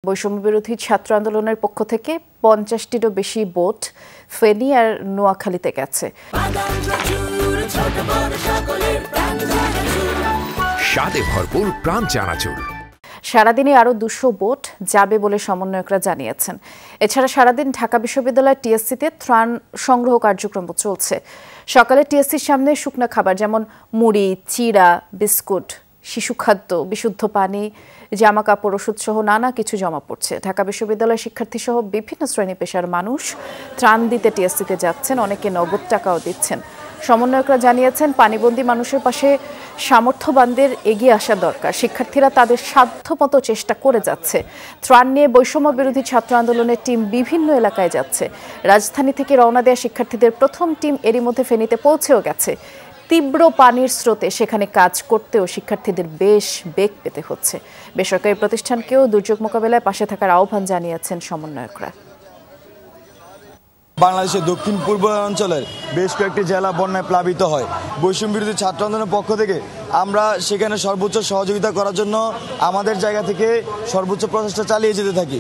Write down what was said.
বৈষম্যবিরোধী ছাত্র আন্দোলনের পক্ষ থেকে 50টিরও বেশি বোট ফেনী আর নোয়াখালীতে গেছে। স্বাদে ভরপুর প্রাণ চানাচুর। সারাদিনে আরও 200 বোট যাবে বলে সমন্বয়করা জানিয়েছেন। এছাড়া সারাদিন ঢাকা বিশ্ববিদ্যালয় টিএসসিতে ত্রাণ সংগ্রহ কার্যক্রম চলছে। সকালে টিএসসির সামনে শুকনো খাবার যেমন মুড়ি, চিড়া, বিস্কুট, শিশু খাদ্য, বিশুদ্ধ পানি, জামা কাপড়, ওষুধ সহ নানা কিছু জমা পড়ছে। ঢাকা বিশ্ববিদ্যালয়ের শিক্ষার্থী সহ বিভিন্ন শ্রেণী পেশার মানুষ ত্রাণ দিতে টিএসসিতে যাচ্ছেন, অনেকে নগদ টাকাও দিচ্ছেন। সমন্বয়করা জানিয়েছেন, পানিবন্দী মানুষের পাশে সামর্থ্যবানদের এগিয়ে আসা দরকার। শিক্ষার্থীরা তাদের সাধ্যমতো চেষ্টা করে যাচ্ছে। ত্রাণ নিয়ে বৈষম্য বিরোধী ছাত্র আন্দোলনের টিম বিভিন্ন এলাকায় যাচ্ছে। রাজধানী থেকে রওনা দেওয়া শিক্ষার্থীদের প্রথম টিম এরই মধ্যে ফেনীতে পৌঁছেও গেছে। তীব্র পানির স্রোতে সেখানে কাজ করতেও শিক্ষার্থীদের বেশ বেগ পেতে হচ্ছে। বেসরকারি প্রতিষ্ঠানকেও দুর্যোগ মোকাবেলায় পাশে থাকার আহ্বান জানিয়েছেন সমন্বয়করা। বাংলাদেশের দক্ষিণ পূর্ব অঞ্চলের বেশ কয়েকটি জেলা বন্যায় প্লাবিত হয়। বৈষম্য বিরোধী ছাত্র আন্দোলনের পক্ষ থেকে আমরা সেখানে সর্বোচ্চ সহযোগিতা করার জন্য আমাদের জায়গা থেকে সর্বোচ্চ প্রচেষ্টা চালিয়ে যেতে থাকি।